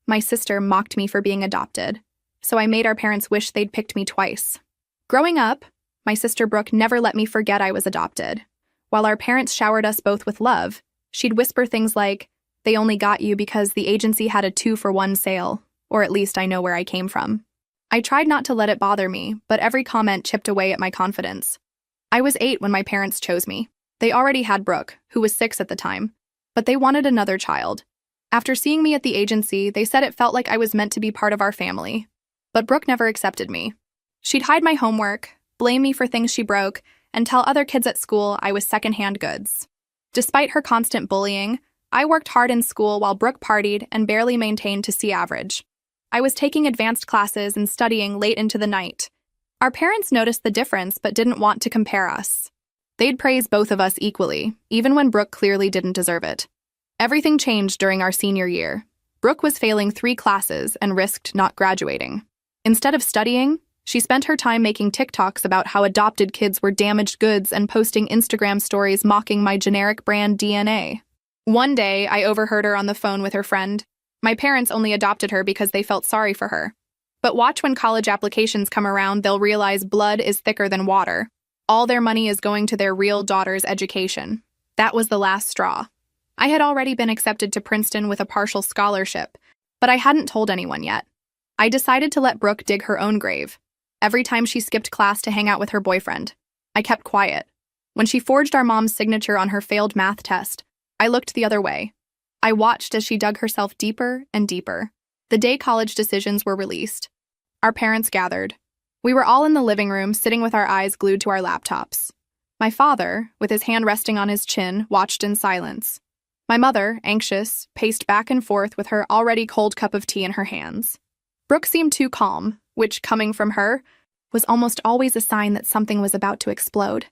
My sister mocked me for being adopted, so I made our parents wish they'd picked me twice. Growing up, my sister Brooke never let me forget I was adopted. While our parents showered us both with love, she'd whisper things like, "They only got you because the agency had a 2-for-1 sale, or at least I know where I came from." I tried not to let it bother me, but every comment chipped away at my confidence. I was 8 when my parents chose me. They already had Brooke, who was 6 at the time, but they wanted another child. After seeing me at the agency, they said it felt like I was meant to be part of our family. But Brooke never accepted me. She'd hide my homework, blame me for things she broke, and tell other kids at school I was secondhand goods. Despite her constant bullying, I worked hard in school while Brooke partied and barely maintained to C average. I was taking advanced classes and studying late into the night. Our parents noticed the difference but didn't want to compare us. They'd praise both of us equally, even when Brooke clearly didn't deserve it. Everything changed during our senior year. Brooke was failing 3 classes and risked not graduating. Instead of studying, she spent her time making TikToks about how adopted kids were damaged goods and posting Instagram stories mocking my generic brand DNA. One day, I overheard her on the phone with her friend. My parents only adopted her because they felt sorry for her. But watch when college applications come around, they'll realize blood is thicker than water. All their money is going to their real daughter's education. That was the last straw. I had already been accepted to Princeton with a partial scholarship, but I hadn't told anyone yet. I decided to let Brooke dig her own grave. Every time she skipped class to hang out with her boyfriend, I kept quiet. When she forged our mom's signature on her failed math test, I looked the other way. I watched as she dug herself deeper and deeper. The day college decisions were released, our parents gathered. We were all in the living room, sitting with our eyes glued to our laptops. My father, with his hand resting on his chin, watched in silence. My mother, anxious, paced back and forth with her already cold cup of tea in her hands. Brooke seemed too calm, which, coming from her, was almost always a sign that something was about to explode.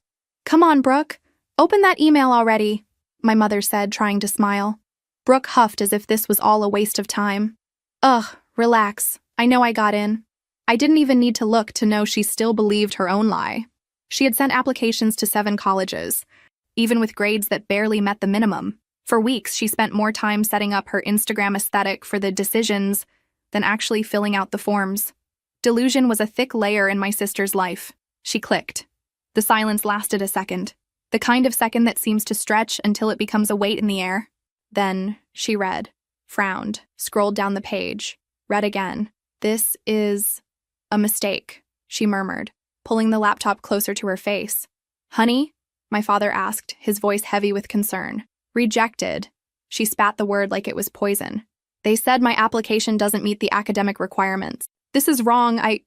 "Come on, Brooke. Open that email already," my mother said, trying to smile. Brooke huffed as if this was all a waste of time. "Ugh, relax. I know I got in." I didn't even need to look to know she still believed her own lie. She had sent applications to 7 colleges, even with grades that barely met the minimum. For weeks, she spent more time setting up her Instagram aesthetic for the decisions than actually filling out the forms. Delusion was a thick layer in my sister's life. She clicked. The silence lasted a second, the kind of second that seems to stretch until it becomes a weight in the air. Then she read, frowned, scrolled down the page, read again. "This is a mistake," she murmured, pulling the laptop closer to her face. "Honey?" my father asked, his voice heavy with concern. "Rejected." She spat the word like it was poison. "They said my application doesn't meet the academic requirements. This is wrong. I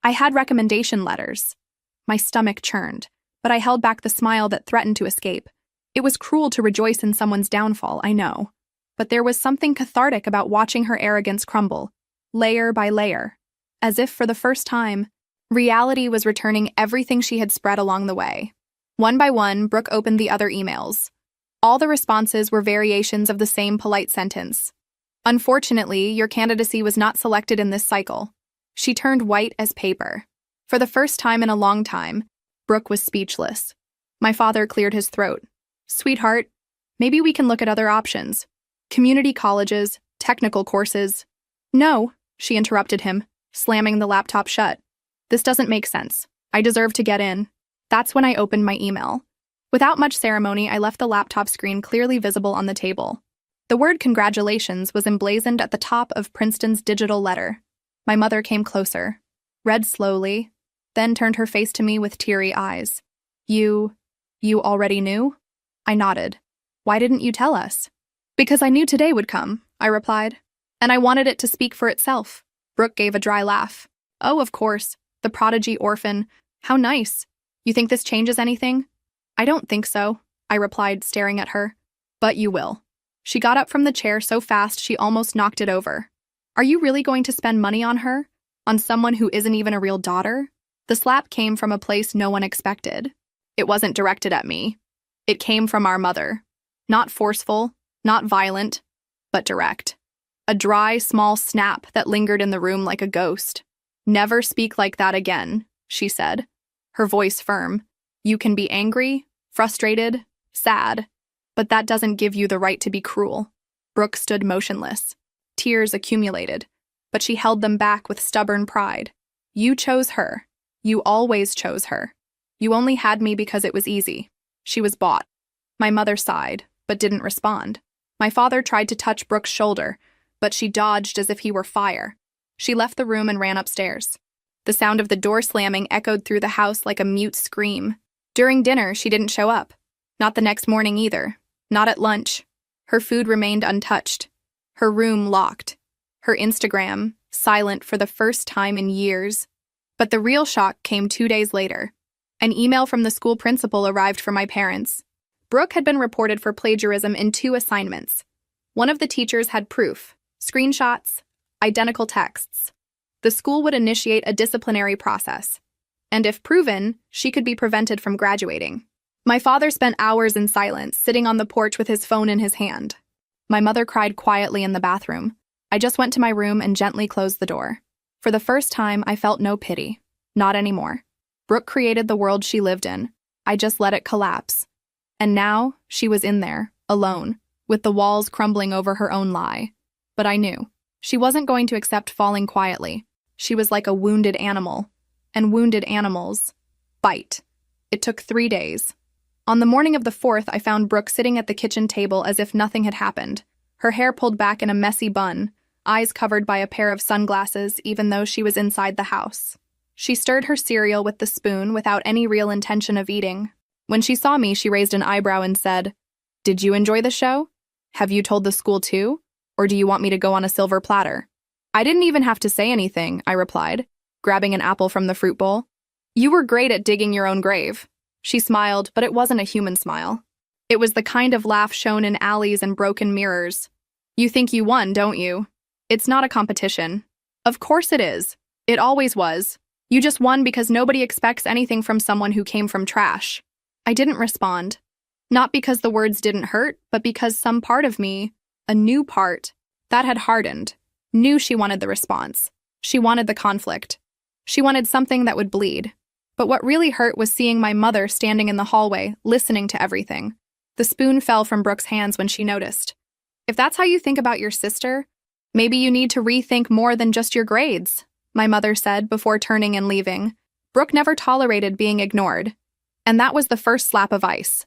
had recommendation letters." My stomach churned, but I held back the smile that threatened to escape. It was cruel to rejoice in someone's downfall, I know. But there was something cathartic about watching her arrogance crumble, layer by layer. As if for the first time, reality was returning everything she had spread along the way. One by one, Brooke opened the other emails. All the responses were variations of the same polite sentence. "Unfortunately, your candidacy was not selected in this cycle." She turned white as paper. For the first time in a long time, Brooke was speechless. My father cleared his throat. "Sweetheart, maybe we can look at other options. Community colleges, technical courses." "No," she interrupted him, slamming the laptop shut. "This doesn't make sense. I deserve to get in." That's when I opened my email. Without much ceremony, I left the laptop screen clearly visible on the table. The word "congratulations" was emblazoned at the top of Princeton's digital letter. My mother came closer, read slowly, then turned her face to me with teary eyes. You already knew?" I nodded. "Why didn't you tell us?" "Because I knew today would come," I replied. "And I wanted it to speak for itself." Brooke gave a dry laugh. "Oh, of course. The prodigy orphan. How nice. You think this changes anything?" "I don't think so," I replied, staring at her. "But you will." She got up from the chair so fast she almost knocked it over. "Are you really going to spend money on her? On someone who isn't even a real daughter?" The slap came from a place no one expected. It wasn't directed at me. It came from our mother. Not forceful, not violent, but direct. A dry, small snap that lingered in the room like a ghost. "Never speak like that again," she said, her voice firm. "You can be angry, frustrated, sad, but that doesn't give you the right to be cruel." Brooke stood motionless. Tears accumulated, but she held them back with stubborn pride. You chose her. You always chose her. You only had me because it was easy. She was bought. My mother sighed, but didn't respond. My father tried to touch Brooke's shoulder, but she dodged as if he were fire. She left the room and ran upstairs. The sound of the door slamming echoed through the house like a mute scream. During dinner, she didn't show up. Not the next morning either. Not at lunch. Her food remained untouched. Her room locked. Her Instagram silent for the first time in years. But the real shock came 2 days later. An email from the school principal arrived for my parents. Brooke had been reported for plagiarism in 2 assignments. One of the teachers had proof, screenshots, identical texts. The school would initiate a disciplinary process, and if proven, she could be prevented from graduating. My father spent hours in silence, sitting on the porch with his phone in his hand. My mother cried quietly in the bathroom. I just went to my room and gently closed the door. For the first time, I felt no pity. Not anymore. Brooke created the world she lived in. I just let it collapse. And now, she was in there, alone, with the walls crumbling over her own lie. But I knew. She wasn't going to accept falling quietly. She was like a wounded animal. And wounded animals bite. It took 3 days. On the morning of the 4th, I found Brooke sitting at the kitchen table as if nothing had happened. Her hair pulled back in a messy bun, eyes covered by a pair of sunglasses even though she was inside the house. She stirred her cereal with the spoon without any real intention of eating. When she saw me, she raised an eyebrow and said, "Did you enjoy the show? Have you told the school too? Or do you want me to go on a silver platter?" I didn't even have to say anything, I replied, grabbing an apple from the fruit bowl. "You were great at digging your own grave." She smiled, but it wasn't a human smile. It was the kind of laugh shown in alleys and broken mirrors. "You think you won, don't you? It's not a competition." "Of course it is. It always was. You just won because nobody expects anything from someone who came from trash." I didn't respond. Not because the words didn't hurt, but because some part of me, a new part, that had hardened, knew she wanted the response. She wanted the conflict. She wanted something that would bleed. But what really hurt was seeing my mother standing in the hallway, listening to everything. The spoon fell from Brooke's hands when she noticed. "If that's how you think about your sister, maybe you need to rethink more than just your grades," my mother said before turning and leaving. Brooke never tolerated being ignored. And that was the first slap of ice.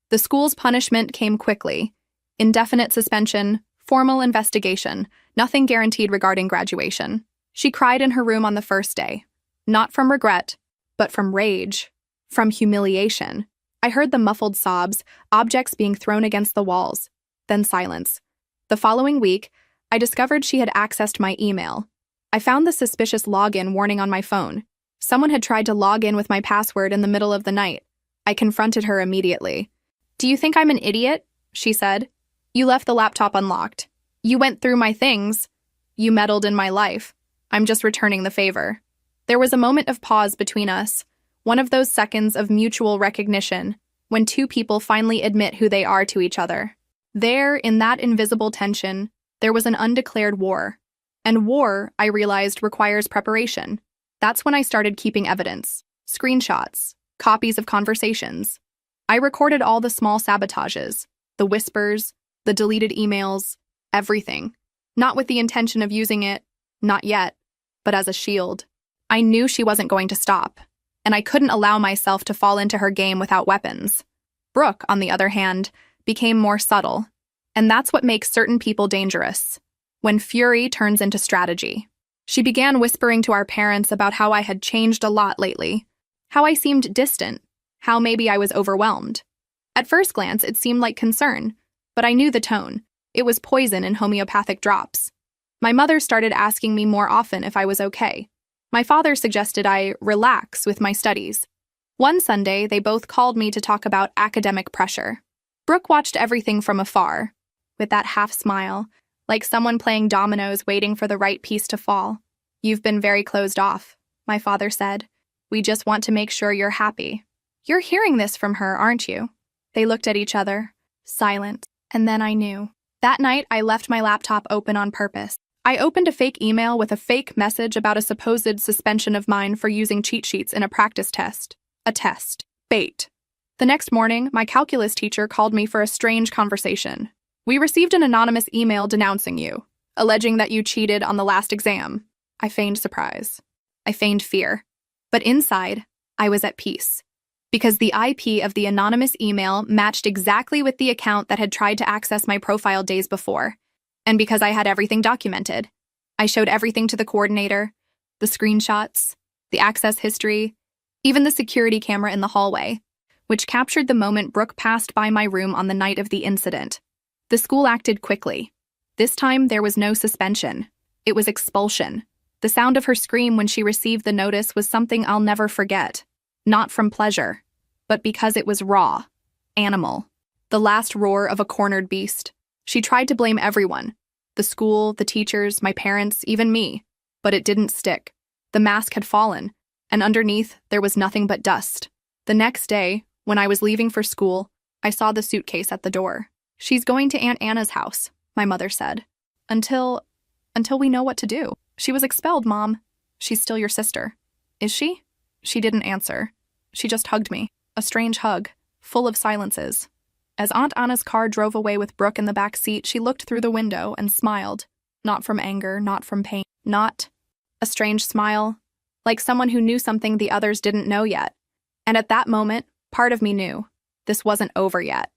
The school's punishment came quickly. Indefinite suspension, formal investigation, nothing guaranteed regarding graduation. She cried in her room on the first day. Not from regret, but from rage. From humiliation. I heard the muffled sobs, objects being thrown against the walls. Then silence. The following week, I discovered she had accessed my email. I found the suspicious login warning on my phone. Someone had tried to log in with my password in the middle of the night. I confronted her immediately. "Do you think I'm an idiot?" she said. "You left the laptop unlocked. You went through my things. You meddled in my life. I'm just returning the favor." There was a moment of pause between us, one of those seconds of mutual recognition, when 2 people finally admit who they are to each other. There, in that invisible tension, there was an undeclared war. And war, I realized, requires preparation. That's when I started keeping evidence. Screenshots, copies of conversations. I recorded all the small sabotages, the whispers, the deleted emails, everything. Not with the intention of using it, not yet, but as a shield. I knew she wasn't going to stop, and I couldn't allow myself to fall into her game without weapons. Brooke, on the other hand, became more subtle, and that's what makes certain people dangerous, when fury turns into strategy. She began whispering to our parents about how I had changed a lot lately, how I seemed distant, how maybe I was overwhelmed. At first glance, it seemed like concern, but I knew the tone. It was poison in homeopathic drops. My mother started asking me more often if I was okay. My father suggested I relax with my studies. One Sunday, they both called me to talk about academic pressure. Brooke watched everything from afar, with that half smile, like someone playing dominoes waiting for the right piece to fall. "You've been very closed off," my father said. "We just want to make sure you're happy." "You're hearing this from her, aren't you?" They looked at each other, silent, and then I knew. That night, I left my laptop open on purpose. I opened a fake email with a fake message about a supposed suspension of mine for using cheat sheets in a practice test. A test. Bait. The next morning, my calculus teacher called me for a strange conversation. "We received an anonymous email denouncing you. alleging that you cheated on the last exam. I feigned surprise. I feigned fear. But inside, I was at peace. Because the IP of the anonymous email matched exactly with the account that had tried to access my profile days before. And because I had everything documented. I showed everything to the coordinator, the screenshots, the access history, even the security camera in the hallway, which captured the moment Brooke passed by my room on the night of the incident. The school acted quickly. This time, there was no suspension. It was expulsion. The sound of her scream when she received the notice was something I'll never forget. Not from pleasure, but because it was raw, animal, the last roar of a cornered beast. She tried to blame everyone, the school, the teachers, my parents, even me, but it didn't stick. The mask had fallen, and underneath there was nothing but dust. The next day, when I was leaving for school, I saw the suitcase at the door. She's going to Aunt Anna's house, my mother said. Until we know what to do. She was expelled, Mom. She's still your sister. Is she? She didn't answer. She just hugged me. A strange hug, full of silences. As Aunt Anna's car drove away with Brooke in the back seat, she looked through the window and smiled. Not from anger, not from pain. Not a strange smile, like someone who knew something the others didn't know yet. And at that moment, part of me knew this wasn't over yet.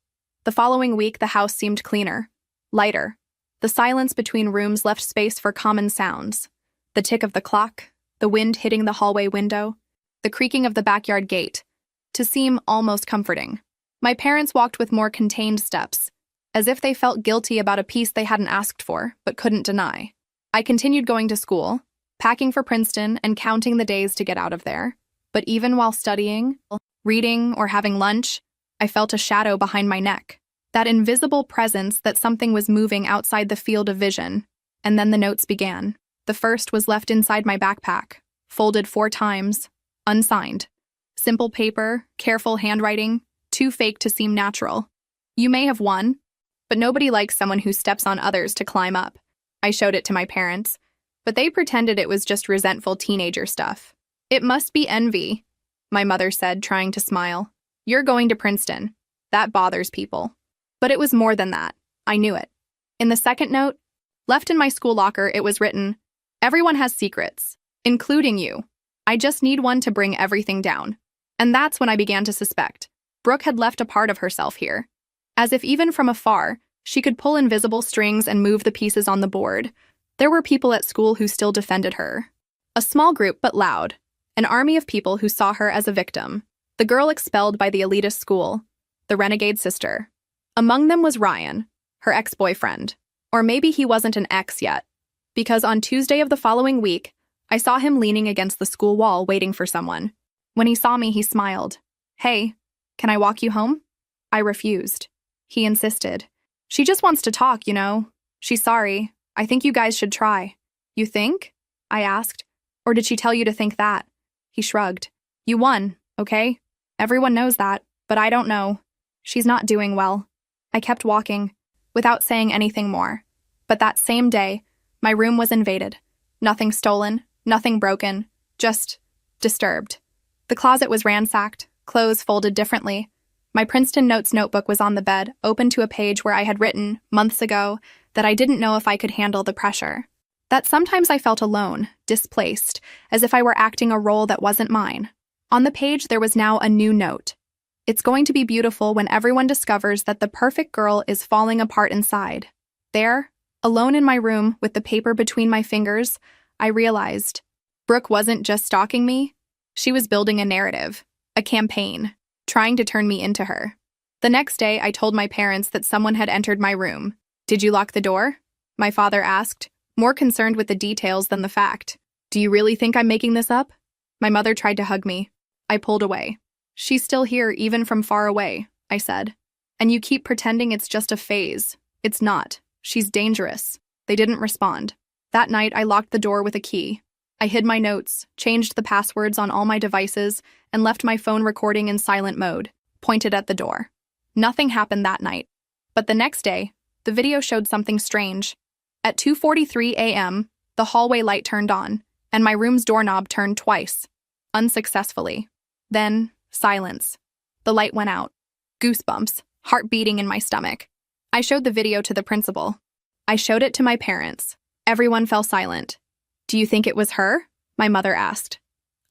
The following week, the house seemed cleaner, lighter. The silence between rooms left space for common sounds. The tick of the clock, the wind hitting the hallway window, the creaking of the backyard gate, to seem almost comforting. My parents walked with more contained steps, as if they felt guilty about a piece they hadn't asked for, but couldn't deny. I continued going to school, packing for Princeton and counting the days to get out of there. But even while studying, reading, or having lunch, I felt a shadow behind my neck. That invisible presence that something was moving outside the field of vision. And then the notes began. The first was left inside my backpack, folded 4 times, unsigned. Simple paper, careful handwriting, too fake to seem natural. You may have won, but nobody likes someone who steps on others to climb up. I showed it to my parents, but they pretended it was just resentful teenager stuff. It must be envy, my mother said, trying to smile. You're going to Princeton. That bothers people. But it was more than that. I knew it. In the second note, left in my school locker, it was written, "Everyone has secrets, including you. I just need one to bring everything down." And that's when I began to suspect. Brooke had left a part of herself here. As if even from afar, she could pull invisible strings and move the pieces on the board. There were people at school who still defended her. A small group, but loud. An army of people who saw her as a victim. The girl expelled by the elitist school. The renegade sister. Among them was Ryan, her ex-boyfriend. Or maybe he wasn't an ex yet. Because on Tuesday of the following week, I saw him leaning against the school wall waiting for someone. When he saw me, he smiled. "Hey, can I walk you home?" I refused. He insisted. "She just wants to talk, you know. She's sorry. I think you guys should try." "You think?" I asked. "Or did she tell you to think that?" He shrugged. "You won, okay? Everyone knows that, but I don't know. She's not doing well." I kept walking, without saying anything more. But that same day, my room was invaded. Nothing stolen, nothing broken, just disturbed. The closet was ransacked, clothes folded differently. My Princeton Notes notebook was on the bed, open to a page where I had written, months ago, that I didn't know if I could handle the pressure. That sometimes I felt alone, displaced, as if I were acting a role that wasn't mine. On the page, there was now a new note. "It's going to be beautiful when everyone discovers that the perfect girl is falling apart inside." There, alone in my room with the paper between my fingers, I realized Brooke wasn't just stalking me. She was building a narrative, a campaign, trying to turn me into her. The next day, I told my parents that someone had entered my room. "Did you lock the door?" My father asked, more concerned with the details than the fact. "Do you really think I'm making this up?" My mother tried to hug me. I pulled away. "She's still here, even from far away," I said. "And you keep pretending it's just a phase. It's not. She's dangerous." They didn't respond. That night, I locked the door with a key. I hid my notes, changed the passwords on all my devices, and left my phone recording in silent mode, pointed at the door. Nothing happened that night. But the next day, the video showed something strange. At 2:43 a.m., the hallway light turned on, and my room's doorknob turned twice, unsuccessfully. Then, silence. The light went out. Goosebumps, heart beating in my stomach. I showed the video to the principal. I showed it to my parents. Everyone fell silent. "Do you think it was her?" my mother asked.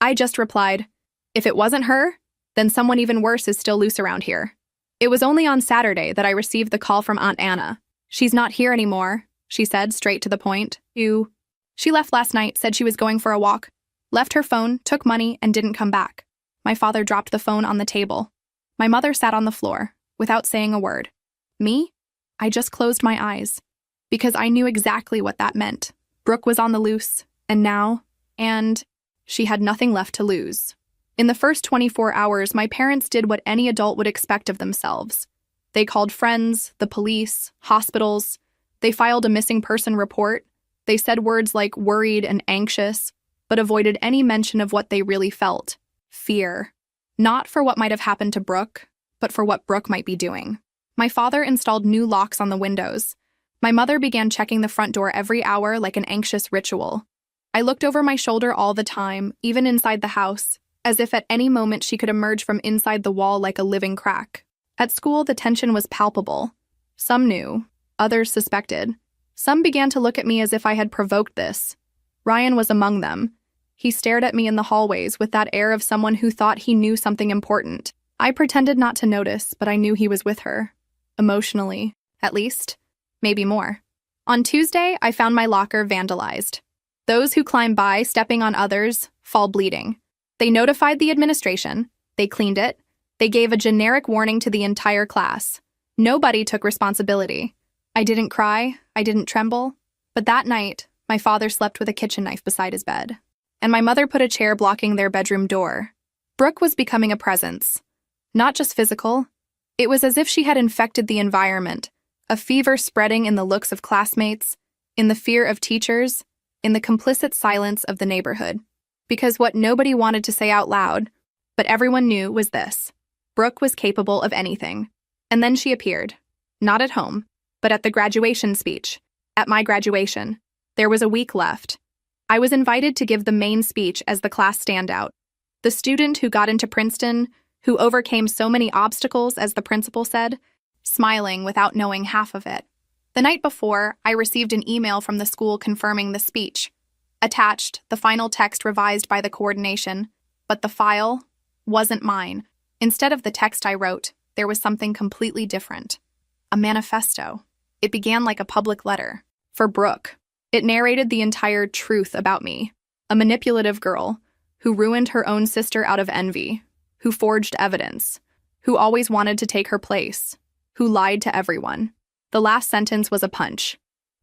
I just replied, "If it wasn't her, then someone even worse is still loose around here." It was only on Saturday that I received the call from Aunt Anna. "She's not here anymore," she said, straight to the point. She left last night, said she was going for a walk, left her phone, took money, and didn't come back." My father dropped the phone on the table. My mother sat on the floor, without saying a word. Me? I just closed my eyes, because I knew exactly what that meant. Brooke was on the loose, and she had nothing left to lose. In the first 24 hours, my parents did what any adult would expect of themselves. They called friends, the police, hospitals. They filed a missing person report. They said words like worried and anxious, but avoided any mention of what they really felt: fear. Not for what might have happened to Brooke, but for what Brooke might be doing. My father installed new locks on the windows. My mother began checking the front door every hour like an anxious ritual. I looked over my shoulder all the time, even inside the house, as if at any moment she could emerge from inside the wall like a living crack. At school, the tension was palpable. Some knew, others suspected. Some began to look at me as if I had provoked this. Ryan was among them. He stared at me in the hallways with that air of someone who thought he knew something important. I pretended not to notice, but I knew he was with her. Emotionally, at least. Maybe more. On Tuesday, I found my locker vandalized. Those who climb by, stepping on others, fall bleeding. They notified the administration. They cleaned it. They gave a generic warning to the entire class. Nobody took responsibility. I didn't cry. I didn't tremble. But that night, my father slept with a kitchen knife beside his bed, and my mother put a chair blocking their bedroom door. Brooke was becoming a presence. Not just physical. It was as if she had infected the environment, a fever spreading in the looks of classmates, in the fear of teachers, in the complicit silence of the neighborhood. Because what nobody wanted to say out loud, but everyone knew, was this: Brooke was capable of anything. And then she appeared. Not at home, but at the graduation speech. At my graduation. There was a week left. I was invited to give the main speech as the class standout. The student who got into Princeton, who overcame so many obstacles, as the principal said, smiling without knowing half of it. The night before, I received an email from the school confirming the speech. Attached, the final text revised by the coordination, but the file wasn't mine. Instead of the text I wrote, there was something completely different. A manifesto. It began like a public letter. For Brooke. It narrated the entire truth about me. A manipulative girl who ruined her own sister out of envy, who forged evidence, who always wanted to take her place, who lied to everyone. The last sentence was a punch.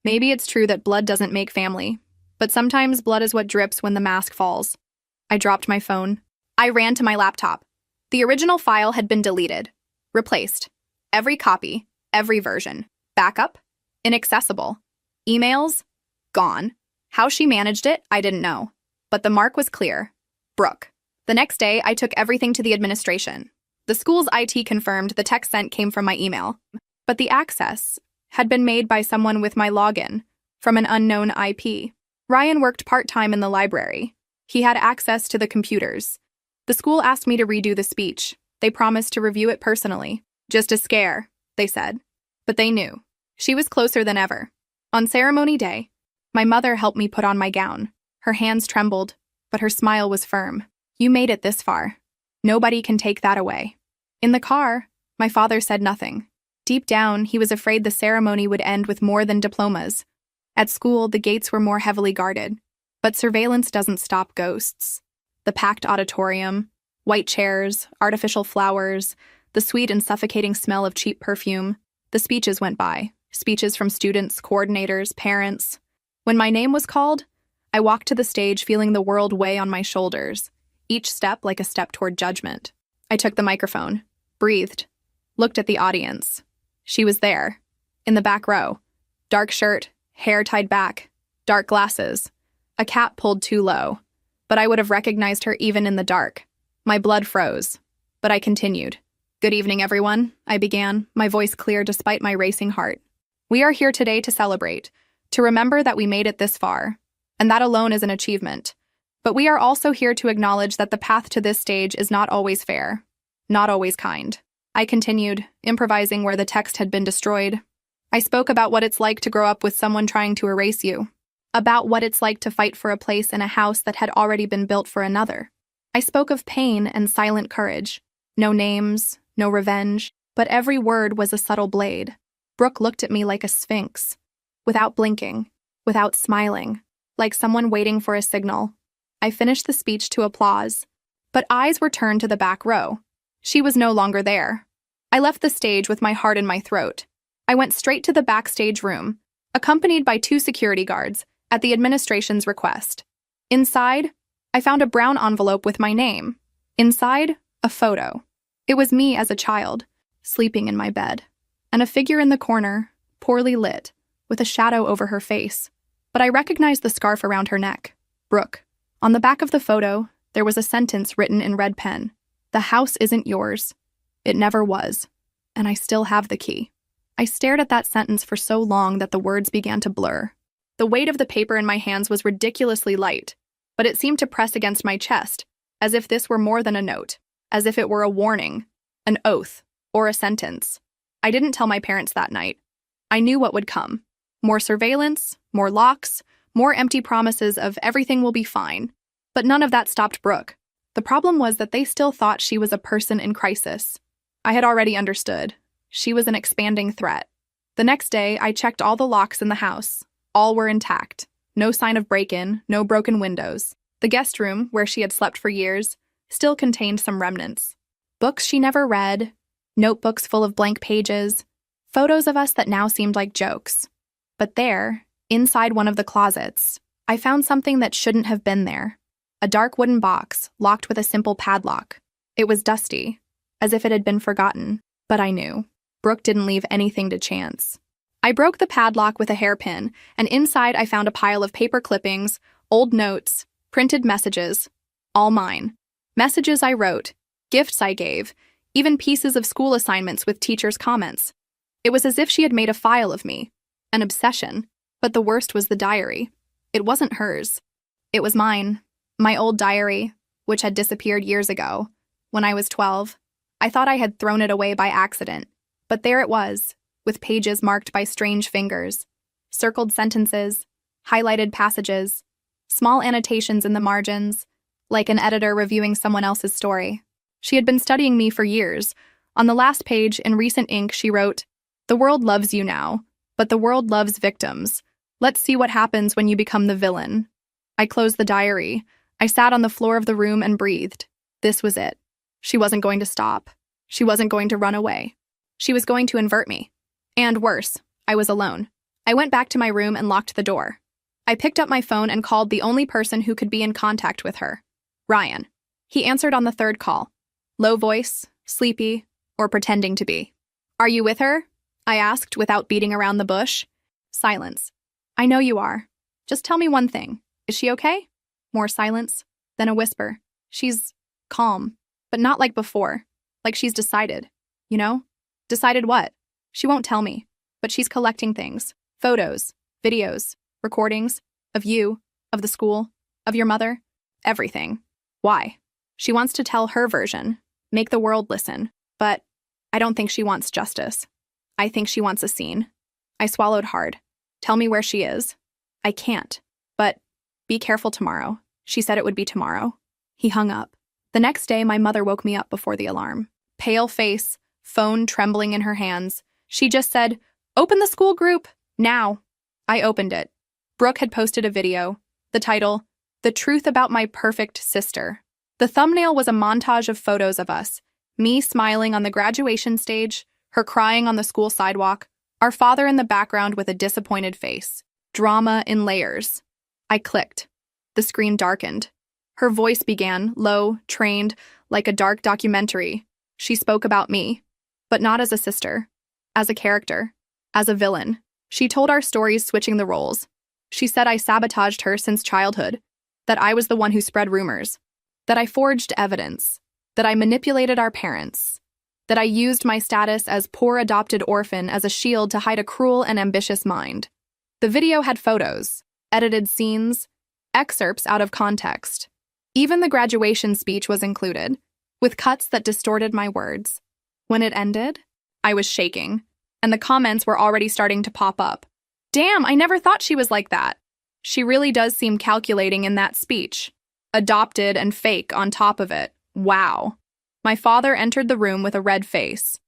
Maybe it's true that blood doesn't make family, but sometimes blood is what drips when the mask falls. I dropped my phone. I ran to my laptop. The original file had been deleted, replaced. Every copy, every version. Backup? Inaccessible. Emails? Gone. How she managed it, I didn't know. But the mark was clear. Brooke. The next day, I took everything to the administration. The school's IT confirmed the text sent came from my email, but the access had been made by someone with my login from an unknown IP. Ryan worked part-time in the library. He had access to the computers. The school asked me to redo the speech. They promised to review it personally. Just a scare, they said. But they knew. She was closer than ever. On ceremony day, my mother helped me put on my gown. Her hands trembled, but her smile was firm. You made it this far. Nobody can take that away. In the car, my father said nothing. Deep down, he was afraid the ceremony would end with more than diplomas. At school, the gates were more heavily guarded. But surveillance doesn't stop ghosts. The packed auditorium, white chairs, artificial flowers, the sweet and suffocating smell of cheap perfume. The speeches went by. Speeches from students, coordinators, parents. When my name was called, I walked to the stage feeling the world weigh on my shoulders, each step like a step toward judgment. I took the microphone, breathed, looked at the audience. She was there, in the back row. Dark shirt, hair tied back, dark glasses, a cap pulled too low. But I would have recognized her even in the dark. My blood froze, but I continued. Good evening, everyone, I began, my voice clear despite my racing heart. We are here today to celebrate, to remember that we made it this far, and that alone is an achievement. But we are also here to acknowledge that the path to this stage is not always fair, not always kind. I continued, improvising where the text had been destroyed. I spoke about what it's like to grow up with someone trying to erase you. about what it's like to fight for a place in a house that had already been built for another. I spoke of pain and silent courage. No names, no revenge, but every word was a subtle blade. Brooke looked at me like a sphinx, without blinking, without smiling, like someone waiting for a signal. I finished the speech to applause, but eyes were turned to the back row. She was no longer there. I left the stage with my heart in my throat. I went straight to the backstage room, accompanied by 2 security guards, at the administration's request. Inside, I found a brown envelope with my name. Inside, a photo. It was me as a child, sleeping in my bed, and a figure in the corner, poorly lit, with a shadow over her face. But I recognized the scarf around her neck. Brooke. On the back of the photo, there was a sentence written in red pen. The house isn't yours. It never was. And I still have the key. I stared at that sentence for so long that the words began to blur. The weight of the paper in my hands was ridiculously light, but it seemed to press against my chest, as if this were more than a note, as if it were a warning, an oath, or a sentence. I didn't tell my parents that night. I knew what would come. More surveillance, more locks, more empty promises of everything will be fine. But none of that stopped Brooke. The problem was that they still thought she was a person in crisis. I had already understood. She was an expanding threat. The next day, I checked all the locks in the house. All were intact. No sign of break-in, no broken windows. The guest room, where she had slept for years, still contained some remnants. Books she never read, notebooks full of blank pages, photos of us that now seemed like jokes. But there, inside one of the closets, I found something that shouldn't have been there. A dark wooden box, locked with a simple padlock. It was dusty, as if it had been forgotten, but I knew. Brooke didn't leave anything to chance. I broke the padlock with a hairpin, and inside I found a pile of paper clippings, old notes, printed messages, all mine. Messages I wrote, gifts I gave, even pieces of school assignments with teachers' comments. It was as if she had made a file of me, an obsession, but the worst was the diary. It wasn't hers. It was mine, my old diary, which had disappeared years ago. When I was 12, I thought I had thrown it away by accident, but there it was, with pages marked by strange fingers, circled sentences, highlighted passages, small annotations in the margins, like an editor reviewing someone else's story. She had been studying me for years. On the last page, in recent ink, she wrote, "The world loves you now, but the world loves victims. Let's see what happens when you become the villain." I closed the diary. I sat on the floor of the room and breathed. This was it. She wasn't going to stop. She wasn't going to run away. She was going to invert me. And worse, I was alone. I went back to my room and locked the door. I picked up my phone and called the only person who could be in contact with her, Ryan. He answered on the 3rd call. Low voice, sleepy, or pretending to be. "Are you with her?" I asked without beating around the bush. Silence. "I know you are. Just tell me one thing. Is she okay?" More silence, then a whisper. "She's calm, but not like before. Like she's decided. You know? Decided what? She won't tell me, but she's collecting things. Photos, videos, recordings, of you, of the school, of your mother, everything. Why? She wants to tell her version, make the world listen, but I don't think she wants justice. I think she wants a scene." I swallowed hard. "Tell me where she is." "I can't, but be careful tomorrow." She said it would be tomorrow. He hung up. The next day, my mother woke me up before the alarm. Pale face, phone trembling in her hands. She just said, "Open the school group, now." I opened it. Brooke had posted a video. The title, "The Truth About My Perfect Sister." The thumbnail was a montage of photos of us, me smiling on the graduation stage, her crying on the school sidewalk, our father in the background with a disappointed face. Drama in layers. I clicked. The screen darkened. Her voice began, low, trained, like a dark documentary. She spoke about me, but not as a sister. As a character, as a villain. She told our stories switching the roles. She said I sabotaged her since childhood, that I was the one who spread rumors, that I forged evidence, that I manipulated our parents, that I used my status as poor adopted orphan as a shield to hide a cruel and ambitious mind. The video had photos, edited scenes, excerpts out of context. Even the graduation speech was included, with cuts that distorted my words. When it ended, I was shaking, and the comments were already starting to pop up. "Damn, I never thought she was like that." She really does seem calculating in that speech. Adopted and fake on top of it. Wow. My father entered the room with a red face.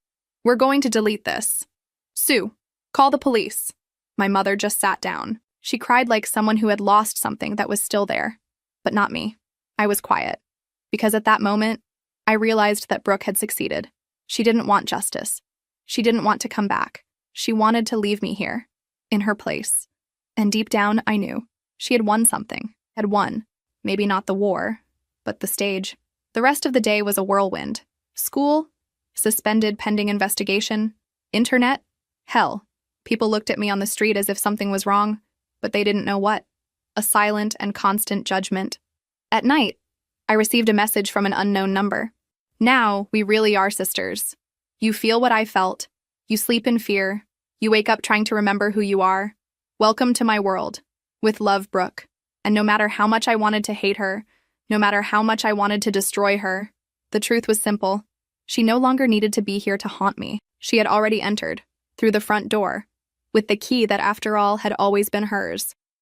We're going to delete this. Sue, call the police. My mother just sat down. She cried like someone who had lost something that was still there. But not me. I was quiet. Because at that moment, I realized that Brooke had succeeded. She didn't want justice. She didn't want to come back. She wanted to leave me here, in her place. And deep down, I knew. She had won something. Had won. Maybe not the war, but the stage. The rest of the day was a whirlwind. School, suspended pending investigation, internet, hell. People looked at me on the street as if something was wrong, but they didn't know what. A silent and constant judgment. At night, I received a message from an unknown number. Now, we really are sisters. You feel what I felt. You sleep in fear. You wake up trying to remember who you are. Welcome to my world. With love, Brooke. And no matter how much I wanted to hate her, no matter how much I wanted to destroy her, the truth was simple. She no longer needed to be here to haunt me. She had already entered, through the front door, with the key that, after all, had always been hers.